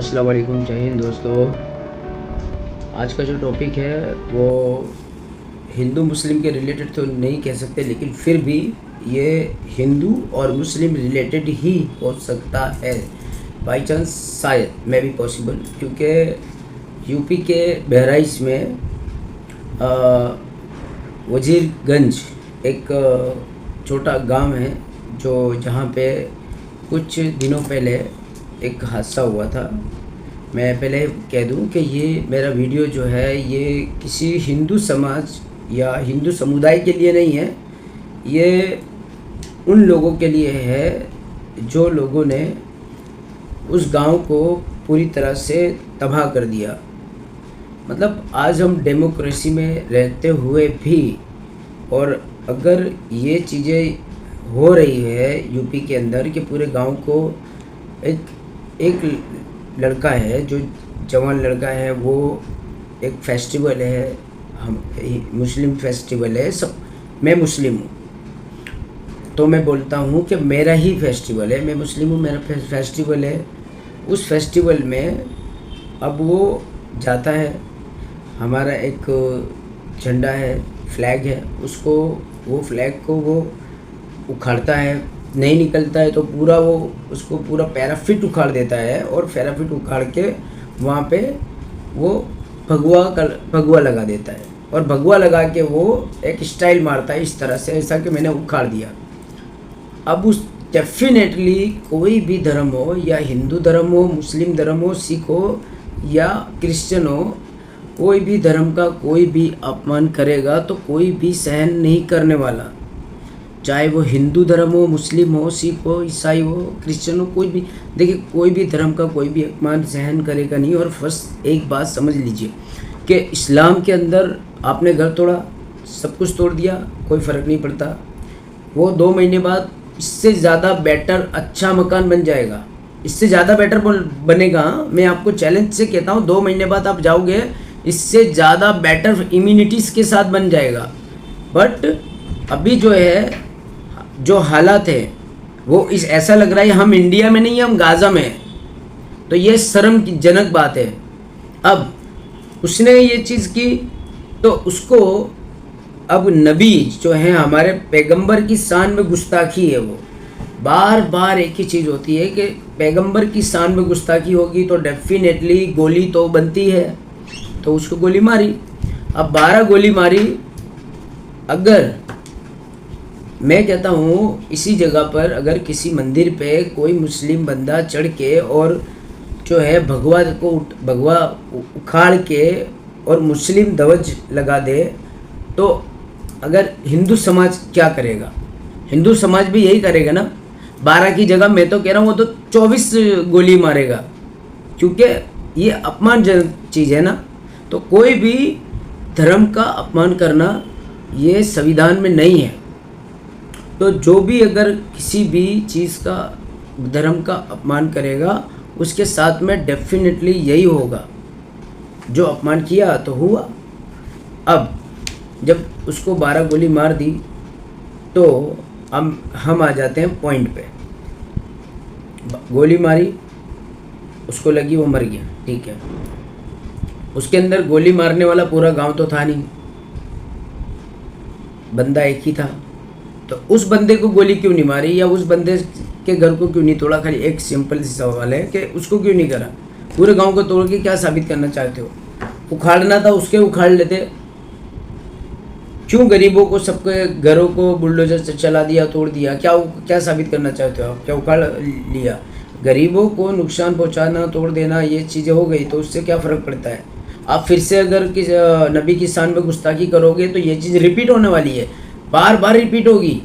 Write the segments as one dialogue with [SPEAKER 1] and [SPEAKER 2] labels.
[SPEAKER 1] अस्सलाम वालेकुम, जय हिंद दोस्तों। आज का जो टॉपिक है वो हिंदू मुस्लिम के रिलेटेड तो नहीं कह सकते, लेकिन फिर भी ये हिंदू और मुस्लिम रिलेटेड ही हो सकता है। बाई चांस शायद मे भी पॉसिबल, क्योंकि यूपी के बहराइच में वजीरगंज एक छोटा गांव है जो जहाँ पे कुछ दिनों पहले एक हादसा हुआ था। मैं पहले कह दूं कि ये मेरा वीडियो जो है ये किसी हिंदू समाज या हिंदू समुदाय के लिए नहीं है, ये उन लोगों के लिए है जो लोगों ने उस गांव को पूरी तरह से तबाह कर दिया। मतलब आज हम डेमोक्रेसी में रहते हुए भी, और अगर ये चीज़ें हो रही है यूपी के अंदर कि पूरे गांव को एक लड़का है जो जवान लड़का है, वो एक फेस्टिवल है, हम मुस्लिम फेस्टिवल है, सब मैं मुस्लिम हूँ तो मैं बोलता हूँ कि मेरा ही फेस्टिवल है, मैं मुस्लिम हूँ, मेरा फेस्टिवल है। उस फेस्टिवल में अब वो जाता है, हमारा एक झंडा है, फ्लैग है, उसको वो फ्लैग को वो उखाड़ता है, नहीं निकलता है तो पूरा वो उसको पूरा पैराफिट उखाड़ देता है, और पैराफिट उखाड़ के वहाँ पे वो भगवा लगा देता है, और भगवा लगा के वो एक स्टाइल मारता है इस तरह से, ऐसा कि मैंने उखाड़ दिया। अब उस डेफिनेटली कोई भी धर्म हो, या हिंदू धर्म हो, मुस्लिम धर्म हो, सिख हो या क्रिश्चियन हो, कोई भी धर्म का कोई भी अपमान करेगा तो कोई भी सहन नहीं करने वाला, चाहे वो हिंदू धर्म हो, मुस्लिम हो, सिख हो, ईसाई हो, क्रिश्चियन हो, कोई भी। देखिए, कोई भी धर्म का कोई भी अपमान सहन करेगा नहीं। और फर्स्ट एक बात समझ लीजिए कि इस्लाम के अंदर आपने घर तोड़ा, सब कुछ तोड़ दिया, कोई फ़र्क नहीं पड़ता। वो 2 महीने बाद इससे ज़्यादा बेटर अच्छा मकान बन जाएगा, इससे ज़्यादा बेटर बनेगा। मैं आपको चैलेंज से कहता हूँ, 2 महीने बाद आप जाओगे, इससे ज़्यादा बेटर इम्यूनिटीज़ के साथ बन जाएगा। बट अभी जो है, जो हालात है वो ऐसा लग रहा है हम इंडिया में नहीं, हम गाज़ा में हैं। तो ये शर्मजनक बात है। अब उसने ये चीज़ की तो उसको अब नबी जो है, हमारे पैगंबर की शान में गुस्ताखी है। वो बार बार एक ही चीज़ होती है कि पैगंबर की शान में गुस्ताखी होगी तो डेफिनेटली गोली तो बनती है, तो उसको गोली मारी। अब 12 गोली मारी। अगर मैं कहता हूँ इसी जगह पर अगर किसी मंदिर पे कोई मुस्लिम बंदा चढ़ के और जो है भगवा उखाड़ के और मुस्लिम ध्वज लगा दे, तो अगर हिंदू समाज क्या करेगा? हिंदू समाज भी यही करेगा ना। 12 की जगह मैं तो कह रहा हूँ वो तो 24 गोली मारेगा, क्योंकि ये अपमानजनक चीज़ है ना। तो कोई भी धर्म का अपमान करना ये संविधान में नहीं है। तो जो भी अगर किसी भी चीज़ का धर्म का अपमान करेगा, उसके साथ में डेफिनेटली यही होगा। जो अपमान किया तो हुआ। अब जब उसको 12 गोली मार दी तो हम आ जाते हैं पॉइंट पे। गोली मारी, उसको लगी, वो मर गया, ठीक है। उसके अंदर गोली मारने वाला पूरा गांव तो था नहीं, बंदा एक ही था। तो उस बंदे को गोली क्यों नहीं मारी, या उस बंदे के घर को क्यों नहीं तोड़ा? खाली एक सिंपल सी सवाल है कि उसको क्यों नहीं करा? पूरे गांव को तोड़ के क्या साबित करना चाहते हो? उखाड़ना था उसके उखाड़ लेते। क्यों गरीबों को, सबके घरों को बुलडोजर से चला दिया, तोड़ दिया? क्या साबित करना चाहते हो आप? क्या उखाड़ लिया? गरीबों को नुकसान पहुंचाना, तोड़ देना, ये चीज़ें हो गई तो उससे क्या फ़र्क पड़ता है? आप फिर से अगर नबी की शान में गुस्ताखी करोगे तो ये चीज़ रिपीट होने वाली है, बार बार रिपीट होगी।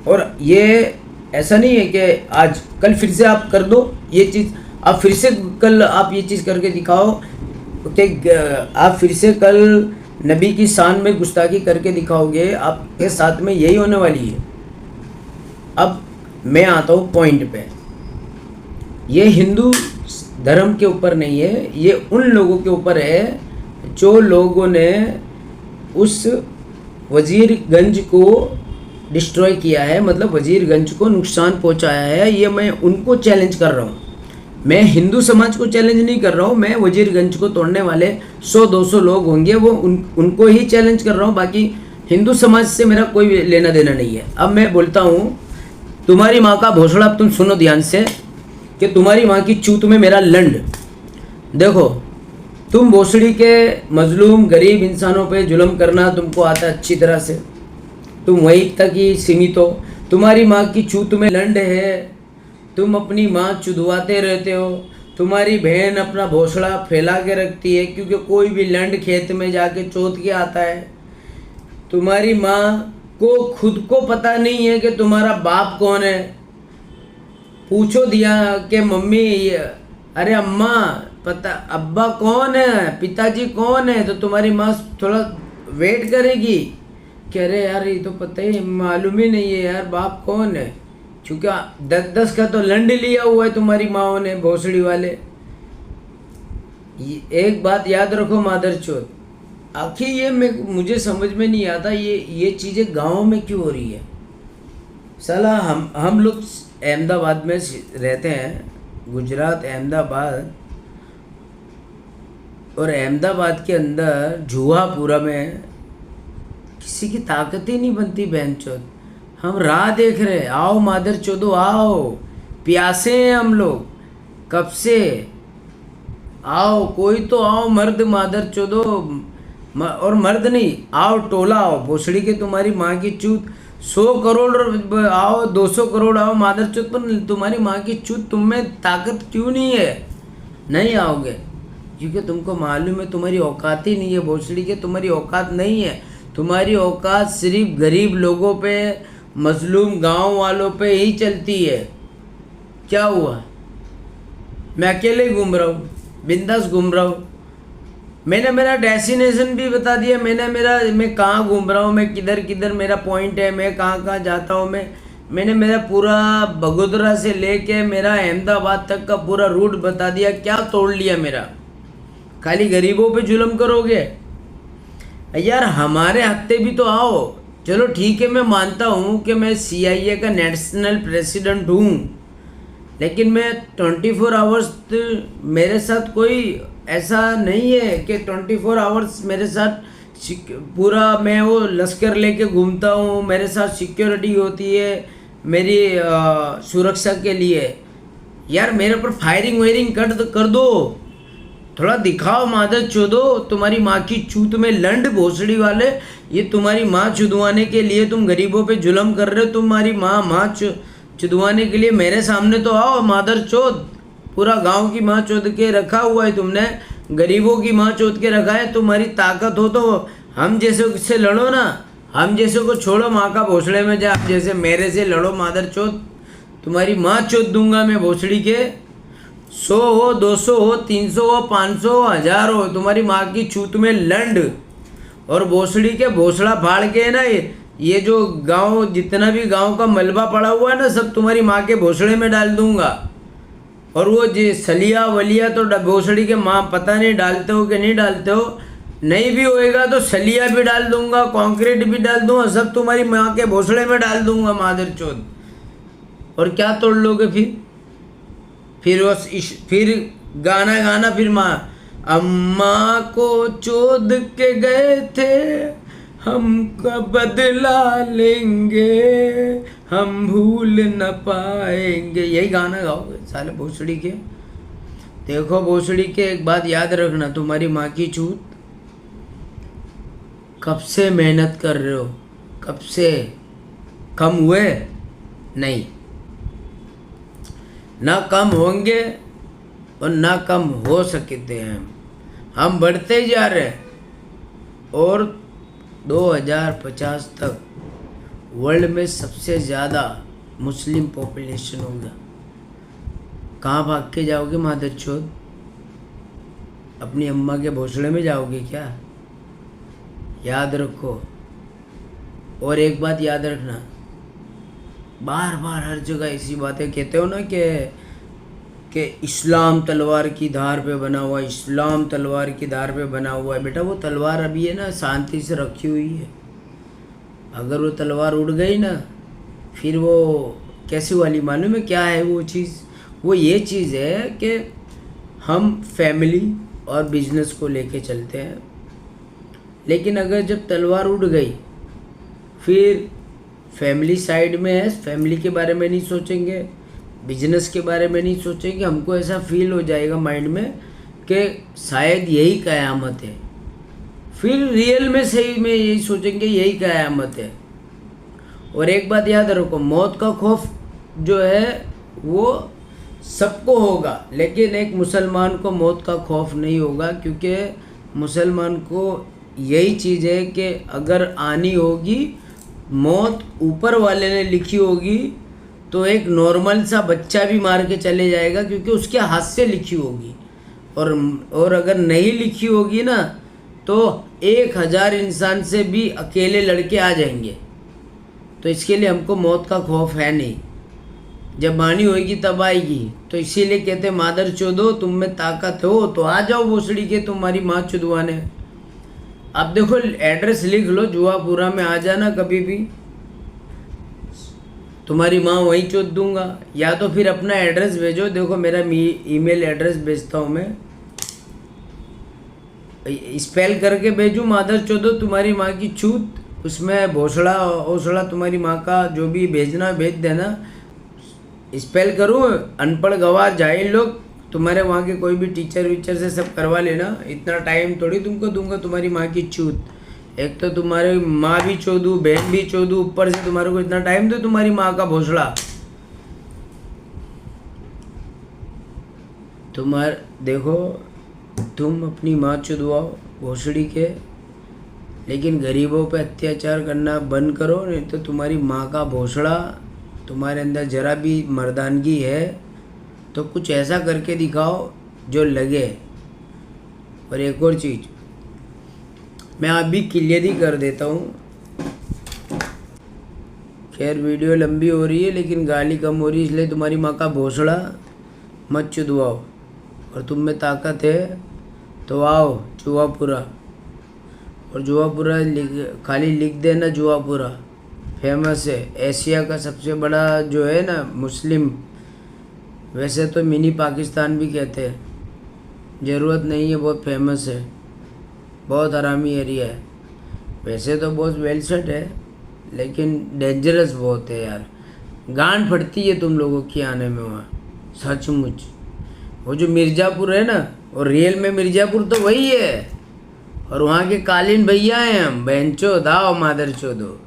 [SPEAKER 1] और ये ऐसा नहीं है कि आज कल फिर से आप कर दो ये चीज़, आप फिर से कल आप ये चीज़ करके दिखाओ कि आप फिर से कल नबी की शान में गुस्ताखी करके दिखाओगे, आपके साथ में यही होने वाली है। अब मैं आता हूँ पॉइंट पे। ये हिंदू धर्म के ऊपर नहीं है, ये उन लोगों के ऊपर है जो लोगों ने उस वजीरगंज को डिस्ट्रॉय किया है, मतलब वजीरगंज को नुकसान पहुंचाया है। ये मैं उनको चैलेंज कर रहा हूँ मैं हिंदू समाज को चैलेंज नहीं कर रहा हूँ, मैं वजीरगंज को तोड़ने वाले 100-200 लोग होंगे, वो उनको ही चैलेंज कर रहा हूँ। बाकी हिंदू समाज से मेरा कोई लेना देना नहीं है। अब मैं बोलता हूँ, तुम्हारी माँ का भोसड़ा, अब तुम सुनो ध्यान से कि तुम्हारी माँ की चूत में मेरा लंड। देखो, तुम भोसड़ी के मजलूम गरीब इंसानों पे जुल्म करना तुमको आता है अच्छी तरह से, तुम वहीं तक ही सीमित हो। तुम्हारी माँ की चूत में लंड है, तुम अपनी माँ चुदवाते रहते हो। तुम्हारी बहन अपना भोसड़ा फैला के रखती है क्योंकि कोई भी लंड खेत में जाके चोत के आता है। तुम्हारी माँ को खुद को पता नहीं है कि तुम्हारा बाप कौन है। पूछो दिया कि मम्मी, अरे अम्मा पता अब्बा कौन है, पिताजी कौन है, तो तुम्हारी माँ थोड़ा वेट करेगी कि अरे यार ये तो पता ही मालूम ही नहीं है यार बाप कौन है, क्योंकि 10-10 का तो लंड लिया हुआ है तुम्हारी माओ ने भोसड़ी वाले। एक बात याद रखो मादरचोद, आखिर ये मुझे समझ में नहीं आता ये चीज़ें गाँव में क्यों हो रही है। साला हम लोग अहमदाबाद में रहते हैं, गुजरात अहमदाबाद, और अहमदाबाद के अंदर जुहापुरा में किसी की ताकत ही नहीं बनती बहनचोद। हम राह देख रहे, आओ मादर चोदो आओ, प्यासे हैं हम लोग कब से, आओ कोई तो आओ मर्द मादर चोदो, और मर्द नहीं आओ टोला आओ, भोसड़ी के तुम्हारी माँ की चूत 100 करोड़ आओ, 200 करोड़ आओ मादर चूत, पर तुम्हारी माँ की चूत तुम में ताकत क्यों नहीं है। नहीं आओगे क्योंकि तुमको मालूम है तुम्हारी औकात ही नहीं है भोसड़ी के, तुम्हारी औकात नहीं है। तुम्हारी औकात सिर्फ गरीब लोगों पे, मजलूम गांव वालों पे ही चलती है। क्या हुआ, मैं अकेले घूम रहा हूँ, बिंदास घूम रहा हूँ। मैंने मेरा डेस्टिनेशन भी बता दिया, मैं कहाँ घूम रहा हूँ, मैं किधर किधर मेरा पॉइंट है, मैं कहाँ कहाँ जाता हूँ। मैंने मेरा पूरा बगोदरा से लेके मेरा अहमदाबाद तक का पूरा रूट बता दिया। क्या तोड़ लिया मेरा, खाली गरीबों पे जुल्म करोगे यार। हमारे हत्ते भी तो आओ। चलो ठीक है, मैं मानता हूँ कि मैं CIA का नेशनल प्रेसिडेंट हूँ, लेकिन मैं 24 आवर्स मेरे साथ कोई ऐसा नहीं है कि 24 आवर्स मेरे साथ पूरा मैं वो लश्कर लेके घूमता हूँ, मेरे साथ सिक्योरिटी होती है मेरी सुरक्षा के लिए। यार मेरे पर फायरिंग वायरिंग कर दो, थोड़ा दिखाओ मादर चोदो। तुम्हारी माँ की चूत में लंड भोसड़ी वाले, ये तुम्हारी माँ चुदवाने के लिए तुम गरीबों पे जुल्म कर रहे हो। तुम्हारी माँ चुदवाने के लिए मेरे सामने तो आओ मादर चोद। पूरा गांव की माँ चोद के रखा हुआ है तुमने, गरीबों की माँ चोद के रखा है। तुम्हारी ताकत हो तो हम जैसे से लड़ो ना, हम जैसे को छोड़ो माँ का भोसड़े में जा, जैसे मेरे से लड़ो मादर चोद। तुम्हारी माँ चोद दूंगा मैं भोसड़ी के, 100 हो 200 हो 300 हो 500 हो 1000 हो, तुम्हारी माँ की चूत में लंड। और भोसड़ी के भोसड़ा फाड़ के ना, ये जो गांव जितना भी गांव का मलबा पड़ा हुआ है ना, सब तुम्हारी माँ के भोसड़े में डाल दूंगा। और वो जो सलिया वलिया तो भोसड़ी के माँ पता नहीं डालते हो कि नहीं डालते हो, नहीं भी होएगा तो सलिया भी डाल दूंगा, कंक्रीट भी डाल दूंगा, सब तुम्हारी माँ के भोसड़े में डाल दूंगा मादर चोद। और क्या तोड़ लोगे फिर गाना फिर माँ, अम्मा को चोद के गए थे हम कब बदला लेंगे, हम भूल न पाएंगे, यही गाना गाओगे साले भोसड़ी के। देखो भोसड़ी के, एक बात याद रखना, तुम्हारी माँ की चूत, कब से मेहनत कर रहे हो, कब से कम हुए नहीं, ना कम होंगे और ना कम हो सकते हैं। हम बढ़ते ही जा रहे हैं और 2050 तक वर्ल्ड में सबसे ज़्यादा मुस्लिम पॉपुलेशन होगा। कहाँ भाग के जाओगे मादरचोद, अपनी अम्मा के भोसड़े में जाओगे क्या? याद रखो। और एक बात याद रखना, बार बार हर जगह ऐसी बातें कहते हो ना कि इस्लाम तलवार की धार पे बना हुआ है, इस्लाम तलवार की धार पे बना हुआ है। बेटा वो तलवार अभी है ना शांति से रखी हुई है, अगर वो तलवार उड़ गई ना, फिर वो कैसी वाली मालूम है क्या है वो चीज़? वो ये चीज़ है कि हम फैमिली और बिजनेस को लेके चलते हैं, लेकिन अगर जब तलवार उड़ गई फिर फैमिली साइड में है, फैमिली के बारे में नहीं सोचेंगे, बिजनेस के बारे में नहीं सोचेंगे। हमको ऐसा फील हो जाएगा माइंड में कि शायद यही क़यामत है। फिर रियल में सही में यही सोचेंगे यही क़यामत है। और एक बात याद रखो, मौत का खौफ जो है वो सबको होगा, लेकिन एक मुसलमान को मौत का खौफ नहीं होगा, क्योंकि मुसलमान को यही चीज़ है कि अगर आनी होगी, मौत ऊपर वाले ने लिखी होगी, तो एक नॉर्मल सा बच्चा भी मार के चले जाएगा, क्योंकि उसके हाथ से लिखी होगी। और अगर नहीं लिखी होगी ना, तो 1000 इंसान से भी अकेले लड़के आ जाएंगे। तो इसके लिए हमको मौत का खौफ है नहीं, जब आनी होगी तब आएगी। तो इसीलिए कहते मादर चोदो, तुम में ताकत हो तो आ जाओ भोसड़ी के तुम्हारी माँ चुदवाने। अब देखो एड्रेस लिख लो, जुआपुरा में आ जाना कभी भी, तुम्हारी माँ वहीं चोद दूंगा। या तो फिर अपना एड्रेस भेजो, देखो मेरा ईमेल एड्रेस भेजता हूँ मैं, स्पेल करके भेजूँ मादर चोदो तुम्हारी माँ की छूत, उसमें भोसड़ा ओसड़ा तुम्हारी माँ का जो भी भेजना भेज देना। स्पेल करूँ, अनपढ़ गवार जाहिल लोग तुम्हारे वहाँ के कोई भी टीचर वीचर से सब करवा लेना, इतना टाइम थोड़ी तुमको दूंगा तुम्हारी माँ की छूत। एक तो तुम्हारी माँ भी चोदू, बहन भी चोदू, ऊपर से तुम्हारे को इतना टाइम दो तुम्हारी माँ का भोसड़ा। देखो तुम अपनी माँ चुदवाओ भोसड़ी के, लेकिन गरीबों पे अत्याचार करना बंद करो, नहीं तो तुम्हारी माँ का भोसड़ा, तुम्हारे अंदर जरा भी मर्दानगी है तो कुछ ऐसा करके दिखाओ जो लगे। और एक और चीज़ मैं अभी क्लियर ही कर देता हूँ, खैर वीडियो लंबी हो रही है लेकिन गाली कम हो रही है, इसलिए तुम्हारी माँ का भोसड़ा मत चुदवाओ। और तुम में ताकत है तो आओ जुआपुरा, और जुआपुरा खाली लिख देना, जुआपुरा फेमस है, एशिया का सबसे बड़ा जो है ना मुस्लिम, वैसे तो मिनी पाकिस्तान भी कहते हैं, ज़रूरत नहीं है, बहुत फेमस है, बहुत हरामी एरिया है। वैसे तो बहुत वेल सेट है लेकिन डेंजरस बहुत है यार, गांड फटती है तुम लोगों की आने में वहाँ सचमुच। वो जो मिर्ज़ापुर है ना, और रियल में मिर्ज़ापुर तो वही है, और वहाँ के कालीन भैया हैं हम, बहनचोद आओ मादर चोदो।